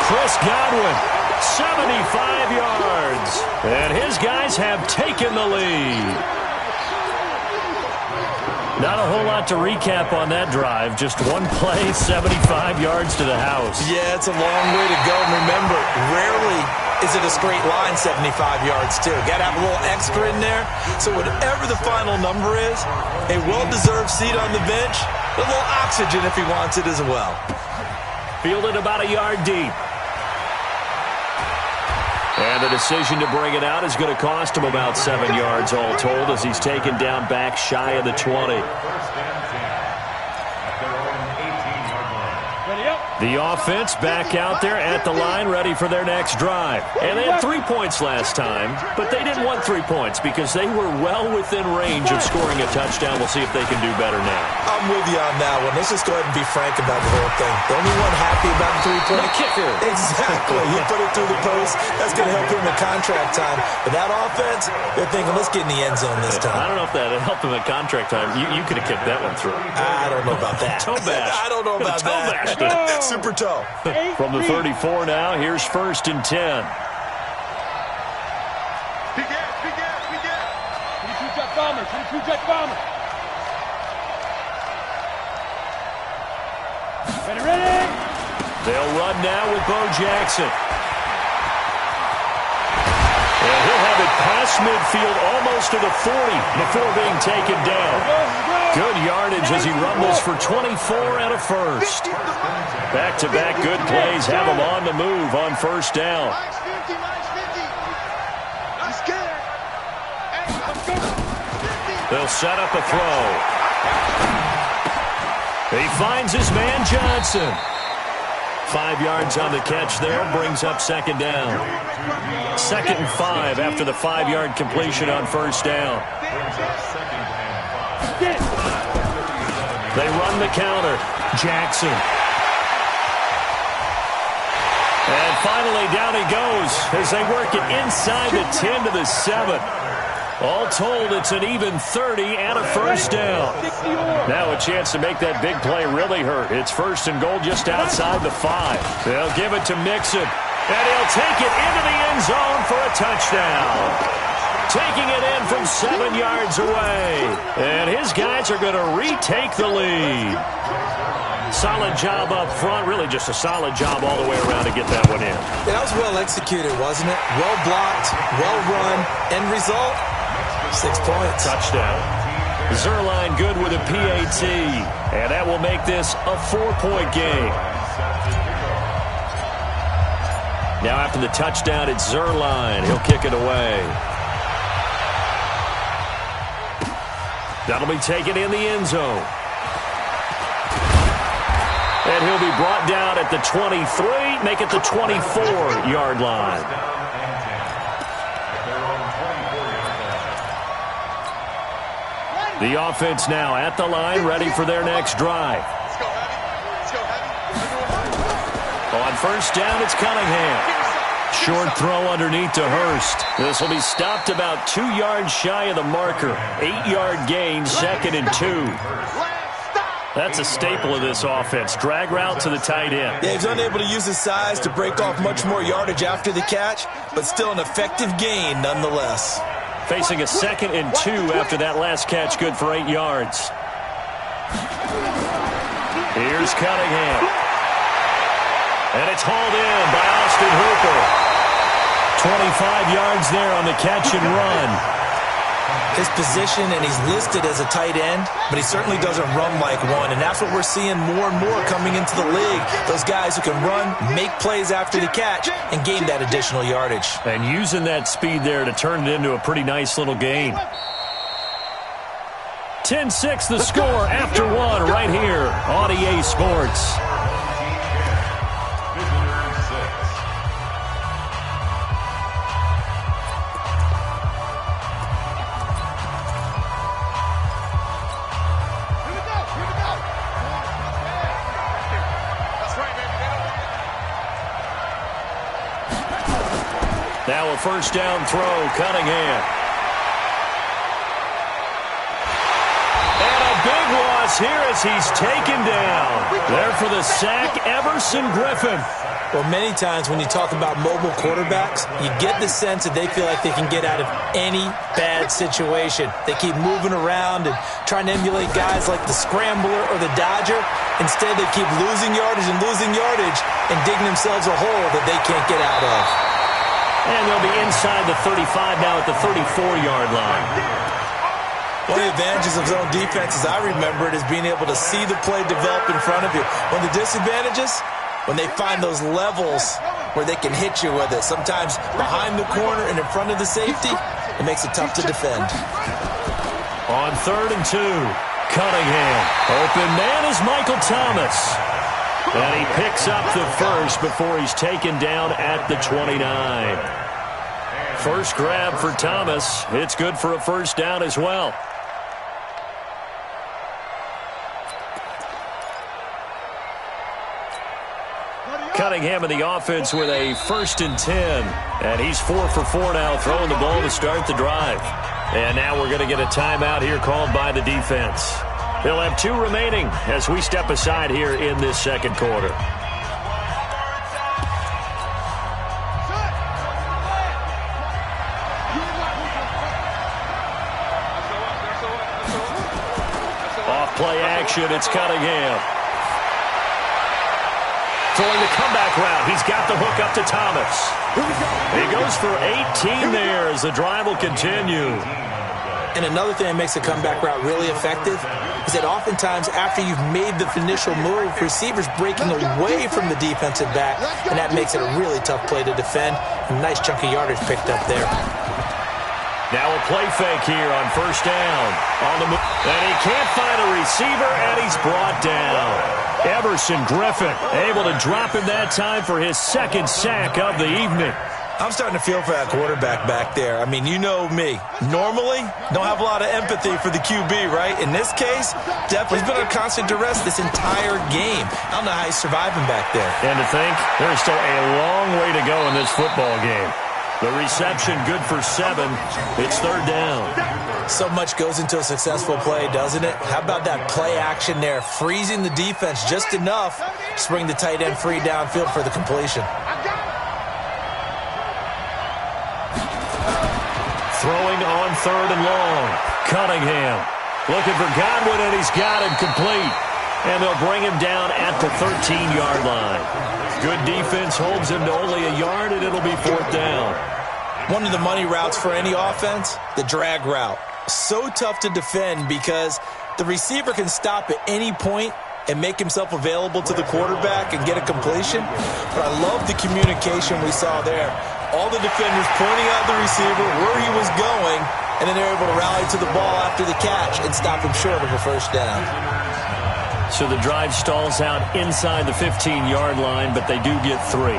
Chris Godwin, 75 yards. And his guys have taken the lead. Not a whole lot to recap on that drive. Just one play, 75 yards to the house. Yeah, it's a long way to go. And remember, rarely is it a straight line 75 yards, too. Got to have a little extra in there. So whatever the final number is, a well-deserved seat on the bench, a little oxygen if he wants it as well. Fielded about a yard deep. And the decision to bring it out is going to cost him about 7 yards all told as he's taken down back shy of the 20. The offense back out there at the line ready for their next drive. And they had 3 points last time, but they didn't want 3 points because they were well within range of scoring a touchdown. We'll see if they can do better now. I'm with you on that one. Let's just go ahead and be frank about the whole thing. The only one happy about the 3-point kicker. Exactly. He put it through the post. That's going to help him in contract time. But that offense, they're thinking, let's get in the end zone this time. I don't know if that helped him in contract time. You could have kicked that one through. I don't know about that. Toe bash. I don't know about that. Super toe. From the 34 now, here's 1st and 10. Ready? They'll run now with Bo Jackson. And he'll have it past midfield almost to the 40 before being taken down. Good yardage as he rumbles for 24 and a first. Back-to-back good plays have him on the move on 1st down. They'll set up a throw. He finds his man Johnson. 5 yards on the catch there, brings up 2nd down. 2nd and 5 after the 5-yard completion on 1st down. They run the counter. Jackson. And finally down he goes as they work it inside the 10 to the 7. All told, it's an even 30 and a 1st down. Now a chance to make that big play really hurt. It's 1st and goal just outside the 5. They'll give it to Mixon, and he'll take it into the end zone for a touchdown. Taking it in from 7 yards away. And his guys are going to retake the lead. Solid job up front. Really just a solid job all the way around to get that one in. Yeah, that was well executed, wasn't it? Well blocked, well run. End result, 6 points. Touchdown. Zerline good with a PAT. And that will make this a 4-point game. Now after the touchdown, it's Zerline. He'll kick it away. That'll be taken in the end zone. And he'll be brought down at the 23, make it the 24-yard line. The offense now at the line, ready for their next drive. On 1st down, it's Cunningham. Short throw underneath to Hurst. This will be stopped about 2 yards shy of the marker. 8-yard gain, 2nd and 2. That's a staple of this offense. Drag route to the tight end. Yeah, he's unable to use his size to break off much more yardage after the catch, but still an effective gain nonetheless. Facing a 2nd and 2 after that last catch, good for 8 yards. Here's Cunningham. And it's hauled in by Austin Hooper. 25 yards there on the catch and run. His position, and he's listed as a tight end, but he certainly doesn't run like one, and that's what we're seeing more and more coming into the league. Those guys who can run, make plays after the catch, and gain that additional yardage. And using that speed there to turn it into a pretty nice little gain. 10-6 the score after one right here on EA Sports. Now a 1st down throw, Cunningham. And a big one loss here as he's taken down. There for the sack, Everson Griffin. Well, many times when you talk about mobile quarterbacks, you get the sense that they feel like they can get out of any bad situation. They keep moving around and trying to emulate guys like the Scrambler or the Dodger. Instead, they keep losing yardage and digging themselves a hole that they can't get out of. And they'll be inside the 35 now at the 34-yard line. One of the advantages of zone defense, as I remember it, is being able to see the play develop in front of you. One of the disadvantages, when they find those levels where they can hit you with it, sometimes behind the corner and in front of the safety, it makes it tough to defend. On 3rd and 2, Cunningham. Open man is Michael Thomas. And he picks up the first before he's taken down at the 29. First grab for Thomas. It's good for a first down as well. Cunningham in the offense with a 1st and 10. And he's 4 for 4 now, throwing the ball to start the drive. And now we're going to get a timeout here called by the defense. They'll have 2 remaining as we step aside here in this second quarter. Off play action, it's Cunningham. Throwing the comeback route. He's got the hook up to Thomas. He goes for 18 there as the drive will continue. And another thing that makes the comeback route really effective is that oftentimes after you've made the initial move, receivers breaking away from the defensive back, and that makes it a really tough play to defend. A nice chunk of yardage picked up there. Now a play fake here on 1st down. On the move. And he can't find a receiver, and he's brought down. Everson Griffin able to drop him that time for his 2nd sack of the evening. I'm starting to feel for that quarterback back there. I mean, you know me. Normally, don't have a lot of empathy for the QB, right? In this case, definitely he's been under constant duress this entire game. I don't know how he's surviving back there. And to think, there's still a long way to go in this football game. The reception good for 7. It's 3rd down. So much goes into a successful play, doesn't it? How about that play action there? Freezing the defense just enough to bring the tight end free downfield for the completion. Throwing on 3rd and long. Cunningham looking for Godwin, and he's got him complete. And they'll bring him down at the 13-yard line. Good defense holds him to only a yard, and it'll be 4th down. One of the money routes for any offense, the drag route. So tough to defend because the receiver can stop at any point and make himself available to the quarterback and get a completion. But I love the communication we saw there. All the defenders pointing out the receiver, where he was going, and then they're able to rally to the ball after the catch and stop him short of a first down. So the drive stalls out inside the 15-yard line, but they do get 3.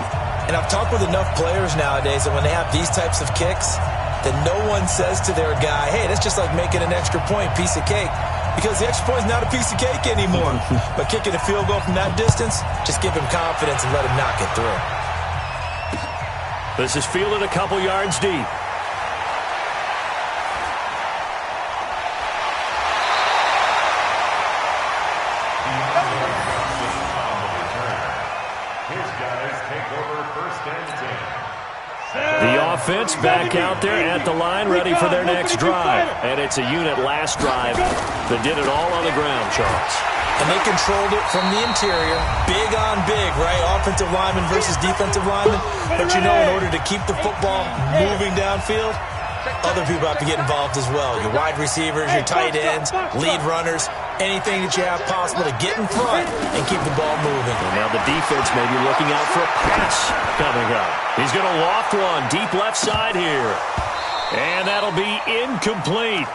And I've talked with enough players nowadays that when they have these types of kicks, that no one says to their guy, hey, that's just like making an extra point, piece of cake. Because the extra point is not a piece of cake anymore. But kicking a field goal from that distance, just give him confidence and let him knock it through. This is fielded a couple yards deep. The offense back out there at the line, ready for their next drive. And it's a unit last drive that did it all on the ground, Charles. And they controlled it from the interior. Big on big, right? Offensive lineman versus defensive lineman. But you know, in order to keep the football moving downfield, other people have to get involved as well. Your wide receivers, your tight ends, lead runners, anything that you have possible to get in front and keep the ball moving. And now the defense may be looking out for a pass coming up. He's going to loft one deep left side here. And that'll be incomplete.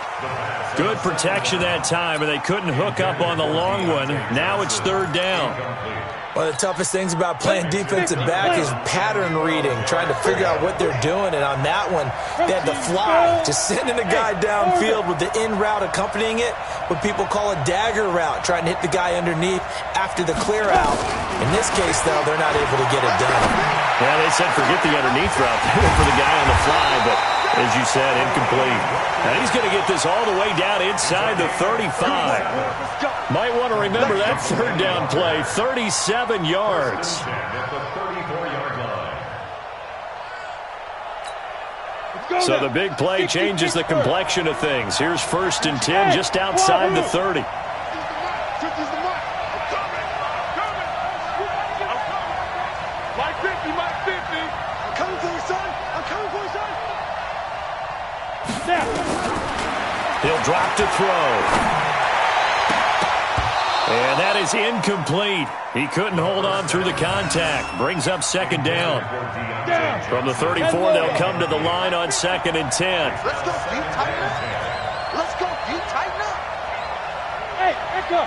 Good protection that time, and they couldn't hook up on the long one. Now it's 3rd down. One of the toughest things about playing defensive back is pattern reading, trying to figure out what they're doing. And on that one, they had the fly, just sending a guy downfield with the in route accompanying it, what people call a dagger route, trying to hit the guy underneath after the clear out. In this case, though, they're not able to get it done. Yeah, they said forget the underneath route. They went for the guy on the fly, but As you said, incomplete. And he's going to get this all the way down inside the 35. Might want to remember that third down play, 37 yards. So the big play changes the complexion of things. Here's 1st and 10 just outside the 30. He'll drop to throw. And that is incomplete. He couldn't hold on through the contact. Brings up 2nd down. From the 34, they'll come to the line on 2nd and 10. Let's go, you tighten up. Let's go, you tighten up. Hey, echo.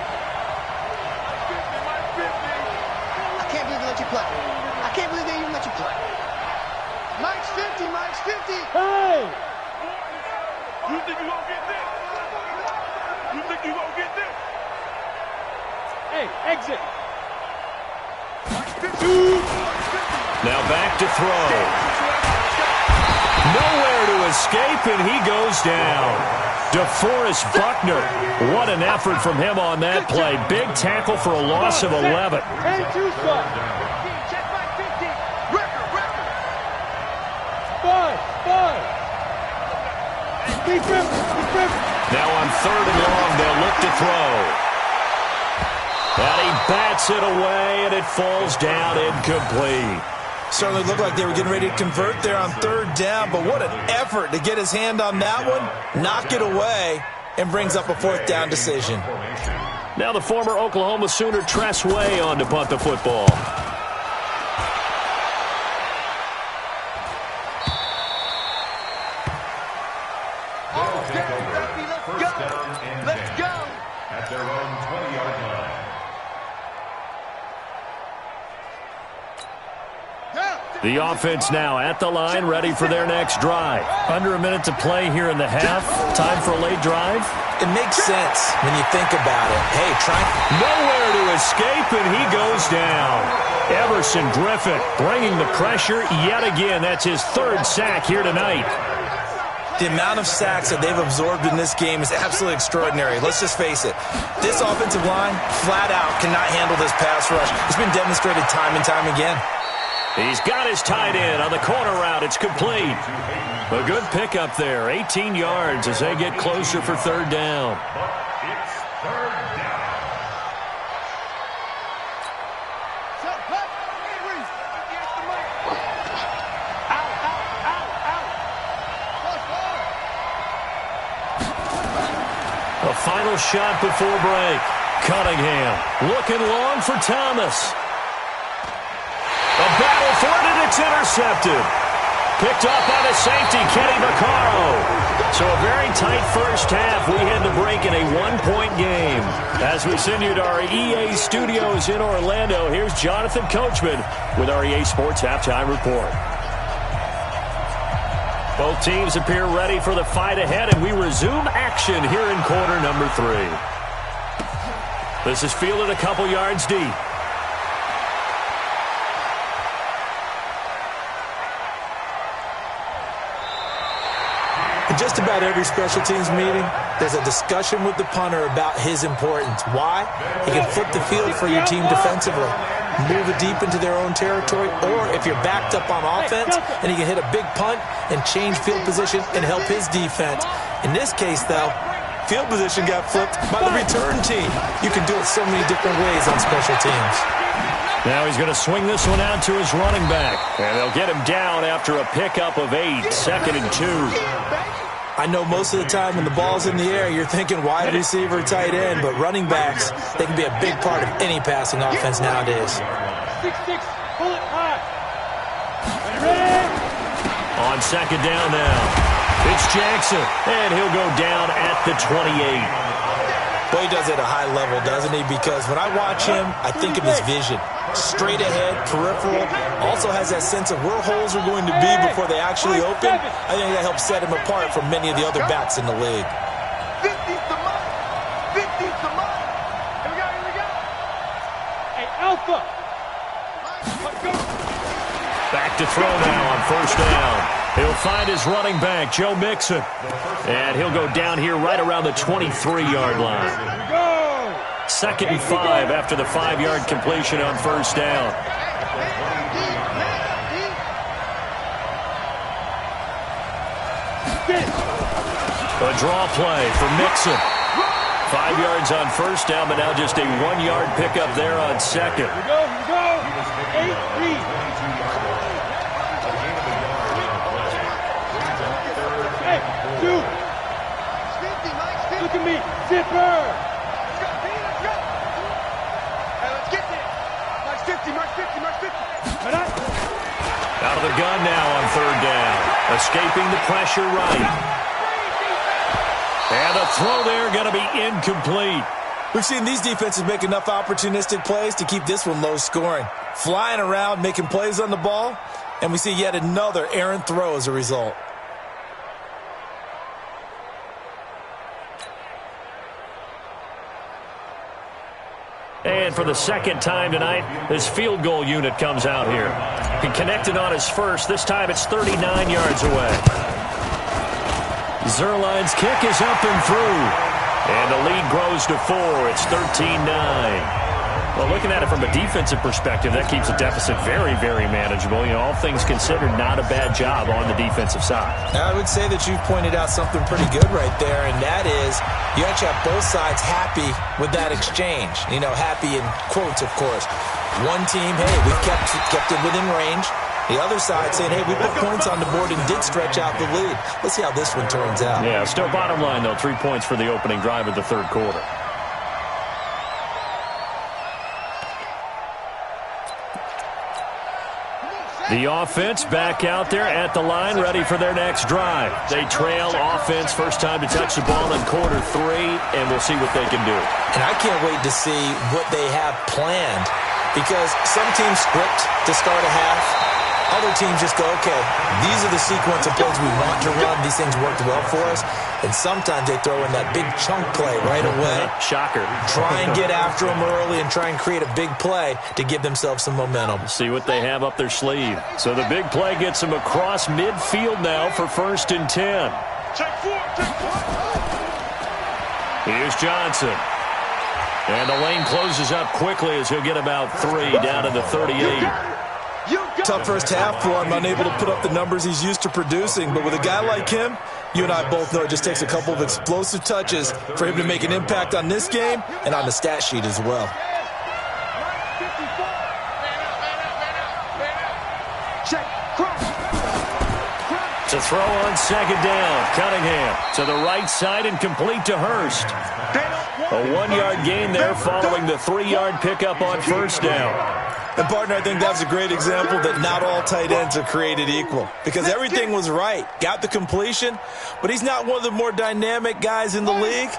I can't believe they let you play. I can't believe they even let you play. Mike's 50, Mike's 50. Hey! You think you gonna get this? You think you gonna get this? Hey, exit. Now back to throw. Nowhere to escape, and he goes down. DeForest Buckner. What an effort from him on that play. Big tackle for a loss of 11. Now on 3rd and long, they'll look to throw. And he bats it away, and it falls down incomplete. Certainly looked like they were getting ready to convert there on 3rd down, but what an effort to get his hand on that one, knock it away, and brings up a 4th down decision. Now the former Oklahoma Sooner Tress Way on to punt the football. Let's go. At their own 20-yard line. The offense now at the line, ready for their next drive. Under a minute to play here in the half. Time for a late drive. It makes sense when you think about it. Hey, nowhere to escape, and he goes down. Everson Griffin bringing the pressure yet again. That's his 3rd sack here tonight. The amount of sacks that they've absorbed in this game is absolutely extraordinary. Let's just face it. This offensive line, flat out, cannot handle this pass rush. It's been demonstrated time and time again. He's got his tight end on the corner route. It's complete. A good pickup there. 18 yards as they get closer for 3rd down. It's 3rd down. A final shot before break. Cunningham looking long for Thomas. A battle for it, and it's intercepted. Picked up by the safety, Kenny Vaccaro. So a very tight first half. We had to break in a 1-point game. As we send you to our EA studios in Orlando, here's Jonathan Coachman with our EA Sports Halftime Report. Both teams appear ready for the fight ahead, and we resume action here in quarter number 3. This is fielded a couple yards deep. In just about every special teams meeting, there's a discussion with the punter about his importance. Why? He can flip the field for your team defensively, move it deep into their own territory, or if you're backed up on offense, and he can hit a big punt and change field position and help his defense. In this case, though, field position got flipped by the return team. You can do it so many different ways on special teams. Now he's going to swing this one out to his running back. And they'll get him down after a pickup of 8, 2nd and 2. I know most of the time when the ball's in the air, you're thinking wide receiver, tight end, but running backs, they can be a big part of any passing offense nowadays. 6-6, pull it high. On 2nd down now, it's Jackson, and he'll go down at the 28. Boy, he does it at a high level, doesn't he? Because when I watch him, I think of his vision. Straight ahead, peripheral, also has that sense of where holes are going to be before they actually open. I think that helps set him apart from many of the other backs in the league. 50's the money. 50's the money. Here we go, here we go. Hey, Alpha. Back to throw now on 1st down. He'll find his running back, Joe Mixon. And he'll go down here right around the 23-yard line. 2nd and 5 after the 5-yard completion on first down. A draw play for Mixon. 5 yards on first down, but now just a 1-yard pickup there on second. Here we go. 8-3. Hey, dude. Look at me. Zipper. Let's go, P. Let's go. Hey, let's get there. March 50, March 50, March 50. Out of the gun now on third down. Escaping the pressure right. And the throw there going to be incomplete. We've seen these defenses make enough opportunistic plays to keep this one low scoring. Flying around, making plays on the ball, and we see yet another errant throw as a result. And for the second time tonight, this field goal unit comes out here. He connected on his first. This time it's 39 yards away. Zerline's kick is up and through. And the lead grows to 4. It's 13-9. Well, looking at it from a defensive perspective, that keeps the deficit very, very manageable. You know, all things considered, not a bad job on the defensive side. I would say that you've pointed out something pretty good right there, and that is you actually have both sides happy with that exchange. You know, happy in quotes, of course. One team, hey, we've kept it within range. The other side saying, hey, we put points on the board and did stretch out the lead. Let's see how this one turns out. Yeah, still bottom line, though, 3 points for the opening drive of the third quarter. The offense back out there at the line, ready for their next drive. They trail offense, first time to touch the ball in quarter 3, and we'll see what they can do. And I can't wait to see what they have planned, because some teams script to start a half. Other teams just go, okay, these are the sequence of plays we want to run. These things worked well for us. And sometimes they throw in that big chunk play right away. Shocker. Try and get after them early and try and create a big play to give themselves some momentum. See what they have up their sleeve. So the big play gets them across midfield now for 1st and 10. Check 4, check 4. Here's Johnson. And the lane closes up quickly as he'll get about 3 down to the 38. Tough first half for him, unable to put up the numbers he's used to producing. But with a guy like him, you and I both know it just takes a couple of explosive touches for him to make an impact on this game and on the stat sheet as well. To throw on second down, Cunningham to the right side and complete to Hurst. A 1-yard gain there following the 3-yard pickup on first down. And, partner, I think that's a great example that not all tight ends are created equal, because everything was right. Got the completion, but he's not one of the more dynamic guys in the league.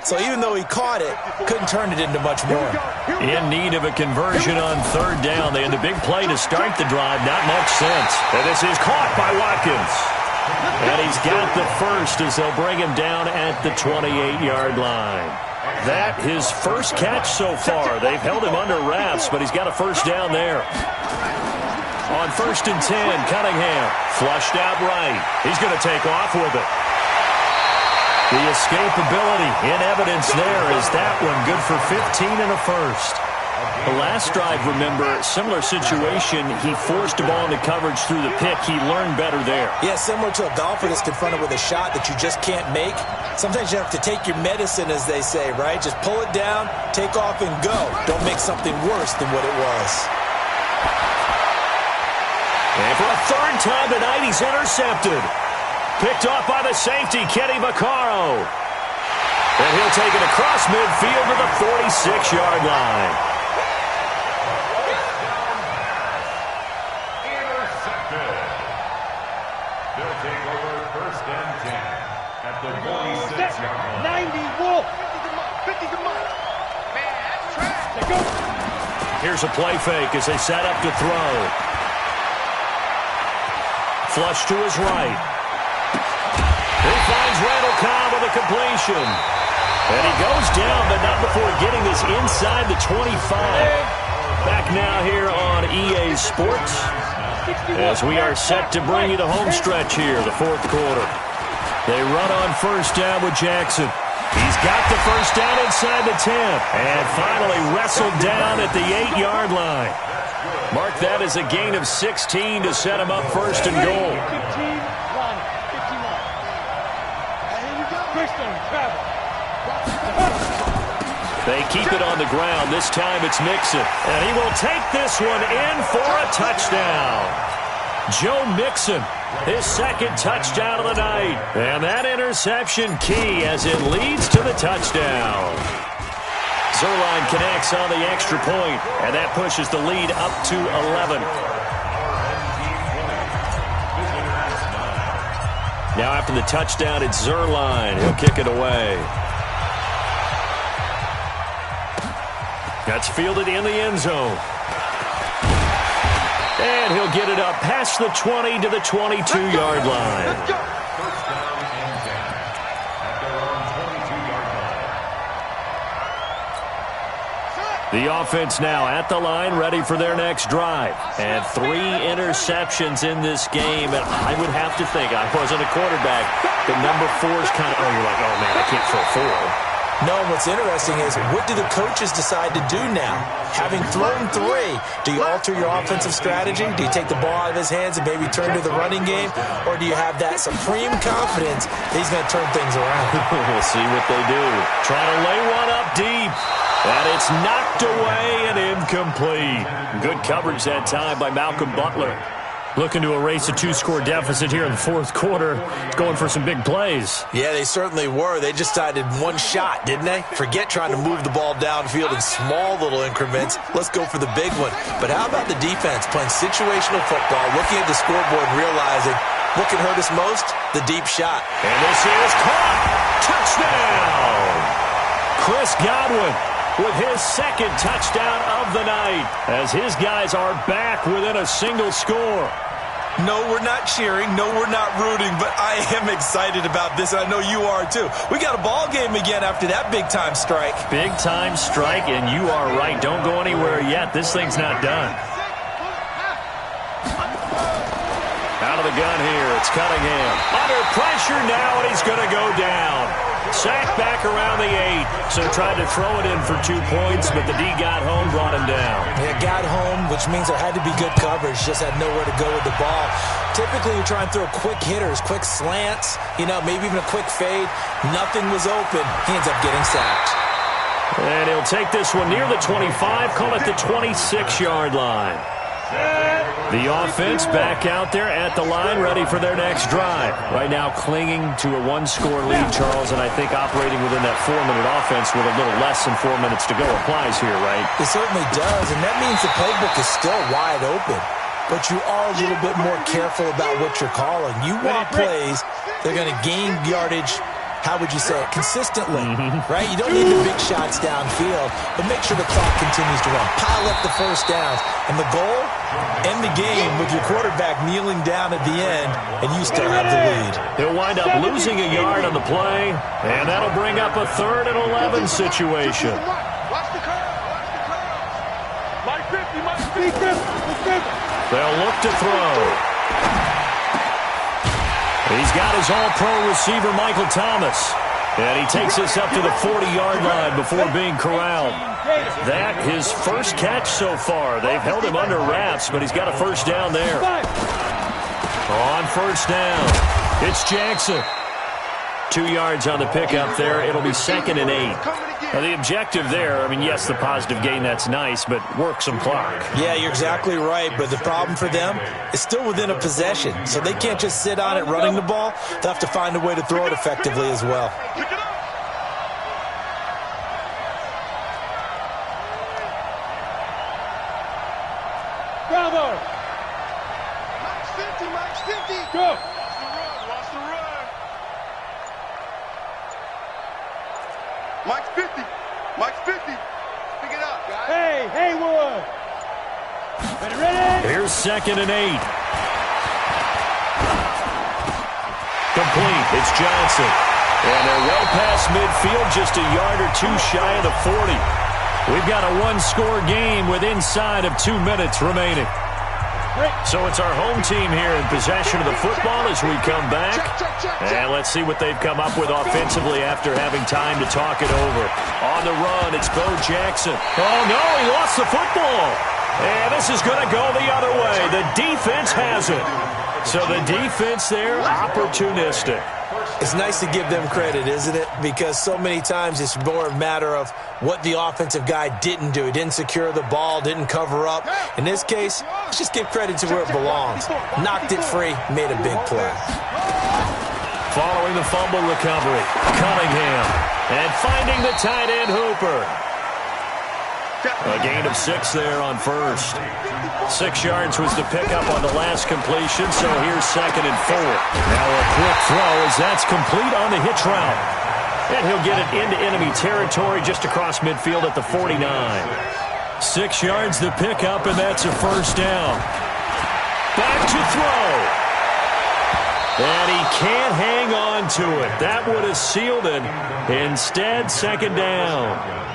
So even though he caught it, couldn't turn it into much more. In need of a conversion on third down. They had the big play to start the drive. Not much sense. And this is caught by Watkins. And he's got the first as they'll bring him down at the 28-yard line. That his first catch so far. They've held him under wraps, but he's got a first down there. On 1st and 10, Cunningham flushed out right. He's going to take off with it. The escapability in evidence there is that one good for 15 and a first. The last drive, remember, similar situation. He forced the ball into coverage through the pick. He learned better there. Yeah, similar to a golfer that's confronted with a shot that you just can't make. Sometimes you have to take your medicine, as they say, right? Just pull it down, take off, and go. Don't make something worse than what it was. And for a third time tonight, he's intercepted. Picked off by the safety, Kenny Vaccaro. And he'll take it across midfield to the 46-yard line. Here's a play fake as they set up to throw. Flush to his right. He finds Randall Cobb with a completion. And he goes down, but not before getting this inside the 25. Back now here on EA Sports. As we are set to bring you the home stretch here, the fourth quarter. They run on first down with Jackson. He's got the first down inside the 10. And finally wrestled down at the 8-yard line. Mark that as a gain of 16 to set him up first and goal. They keep it on the ground. This time it's Mixon. And he will take this one in for a touchdown. Joe Mixon, his second touchdown of the night. And that interception key as it leads to the touchdown. Zerline connects on the extra point, and that pushes the lead up to 11. Now after the touchdown, it's Zerline. He'll kick it away. That's fielded in the end zone. And he'll get it up past the 20 to the 22-yard line. First down and 10 at their own 22-yard line. The offense now at the line, ready for their next drive. And 3 interceptions in this game. And I would have to think, I wasn't a quarterback, but number 4 is kind of, oh, you're like, oh, man, I can't throw 4. No, what's interesting is, what do the coaches decide to do now? Having thrown 3, do you alter your offensive strategy? Do you take the ball out of his hands and maybe turn to the running game? Or do you have that supreme confidence that he's going to turn things around? We'll see what they do. Trying to lay one up deep. And it's knocked away and incomplete. Good coverage that time by Malcolm Butler. Looking to erase a 2-score deficit here in the fourth quarter. Going for some big plays. Yeah, they certainly were. They just decided one shot, didn't they? Forget trying to move the ball downfield in small little increments. Let's go for the big one. But how about the defense playing situational football, looking at the scoreboard and realizing what can hurt us most? The deep shot. And this is caught. Touchdown! Chris Godwin with his second touchdown of the night as his guys are back within a single score. No, we're not cheering. No, we're not rooting, but I am excited about this, and I know you are too. We got a ball game again after that big-time strike. Big-time strike, and you are right. Don't go anywhere yet. This thing's not done. Out of the gun here, it's Cunningham. Under pressure now, and he's going to go down. Sacked back around the 8, so tried to throw it in for 2 points, but the D got home, brought him down. Yeah, got home, which means there had to be good coverage, just had nowhere to go with the ball. Typically, you're trying to throw quick hitters, quick slants, maybe even a quick fade. Nothing was open. He ends up getting sacked. And he'll take this one near the 25, call it the 26-yard line. The offense back out there at the line, ready for their next drive. Right now clinging to a 1-score lead, Charles, and I think operating within that 4-minute offense with a little less than 4 minutes to go applies here, right? It certainly does, and that means the playbook is still wide open. But you are a little bit more careful about what you're calling. You want plays that are going to gain yardage, how would you say it, consistently, right? You don't need the big shots downfield, but make sure the clock continues to run. Pile up the first downs. And the goal, end the game with your quarterback kneeling down at the end, and you still have the lead. He'll wind up losing a yard on the play, and that'll bring up a 3rd and 11 situation. Watch the curve. Watch the curve. Mike 50. They'll look to throw. He's got his all-pro receiver, Michael Thomas. And he takes us up to the 40-yard line before being corralled. That his first catch so far. They've held him under wraps, but he's got a first down there. On first down, it's Jackson. 2 yards on the pickup there. It'll be 2nd and 8. Now, the objective there, yes, the positive gain, that's nice, but work some clock. Yeah, you're exactly right, but the problem for them is still within a possession, so they can't just sit on it running the ball. They'll have to find a way to throw it effectively as well. Bravo! Mike's 50. Go! Watch the run. Mike's 50. Pick it up, guys. Hey, Haywood. Ready? Here's 2nd and 8. Complete. It's Johnson. And they're well past midfield, just a yard or 2 shy of the 40. We've got a 1-score game with inside of 2 minutes remaining. So it's our home team here in possession of the football as we come back. And let's see what they've come up with offensively after having time to talk it over. On the run, it's Bo Jackson. Oh, no, he lost the football. And this is going to go the other way. The defense has it. So the defense there, opportunistic. It's nice to give them credit, isn't it? Because so many times it's more a matter of what the offensive guy didn't do. He didn't secure the ball, didn't cover up. In this case, let's just give credit to where it belongs. Knocked it free, made a big play. Following the fumble recovery, Cunningham. And finding the tight end, Hooper. A gain of 6 there on first. 6 yards was the pickup on the last completion, so here's 2nd and 4. Now a quick throw as that's complete on the hitch route. And he'll get it into enemy territory just across midfield at the 49. 6 yards the pickup, and that's a first down. Back to throw. And he can't hang on to it. That would have sealed it. Instead, 2nd down.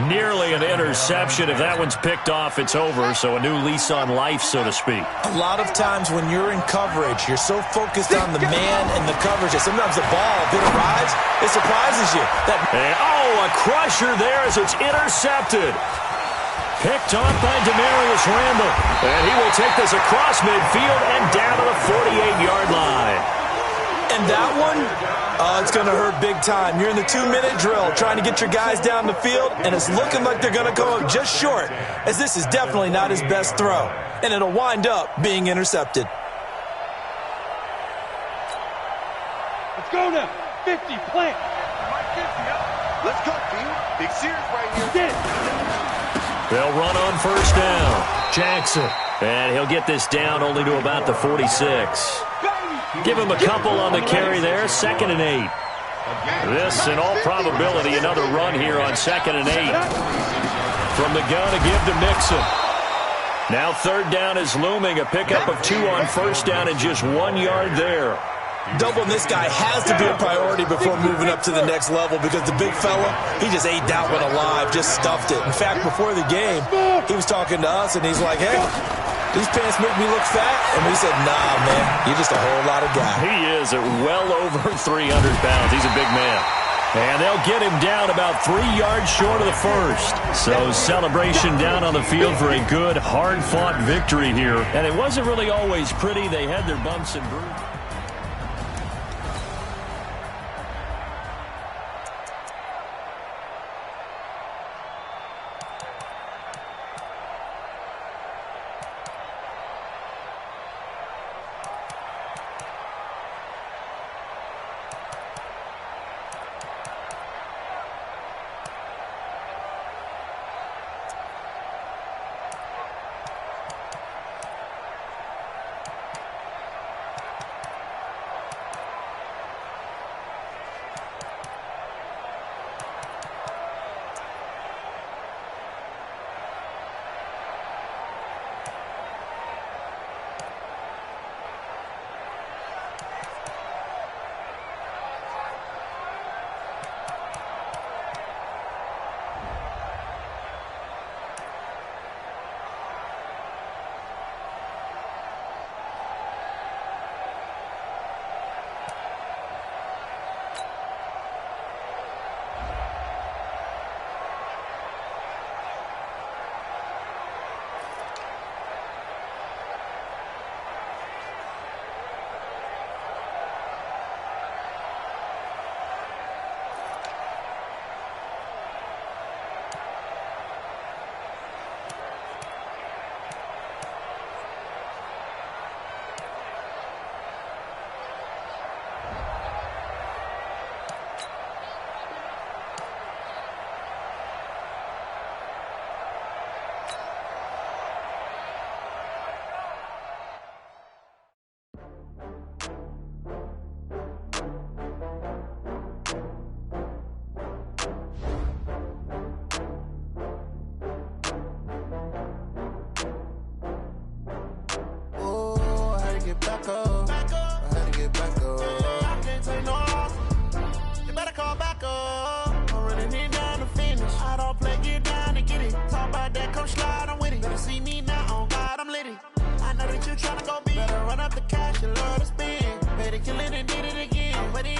Nearly an interception. If that one's picked off, it's over. So a new lease on life, so to speak. A lot of times when you're in coverage, you're so focused on the man and the coverage that sometimes the ball, if it arrives, it surprises you. A crusher there as it's intercepted. Picked off by Demarius Randall. And he will take this across midfield and down to the 48-yard line. And that one, it's going to hurt big time. You're in the 2-minute drill trying to get your guys down the field, and it's looking like they're going to go up just short, as this is definitely not his best throw. And it'll wind up being intercepted. Let's go now. 50, plant. Let's go, team. Big Sears right here. They'll run on first down. Jackson. And he'll get this down only to about the 46. Give him a couple on the carry there. 2nd and 8. This, in all probability, another run here on 2nd and 8. From the gun, a give to Mixon. Now 3rd down is looming. A pickup of 2 on first down and just 1 yard there. Doubling this guy has to be a priority before moving up to the next level because the big fella, he just ate that one alive, just stuffed it. In fact, before the game, he was talking to us, and he's like, hey, these pants make me look fat. And we said, nah, man, you're just a whole lot of guy. He is at well over 300 pounds. He's a big man. And they'll get him down about 3 yards short of the first. So celebration down on the field for a good, hard-fought victory here. And it wasn't really always pretty. They had their bumps and bruises. Talk about that, come slide, I'm with it. Better see me now, on God, I'm litty. tryna go big. Better run up the cash, you love to spend. Better kill it and did it again. I'm ready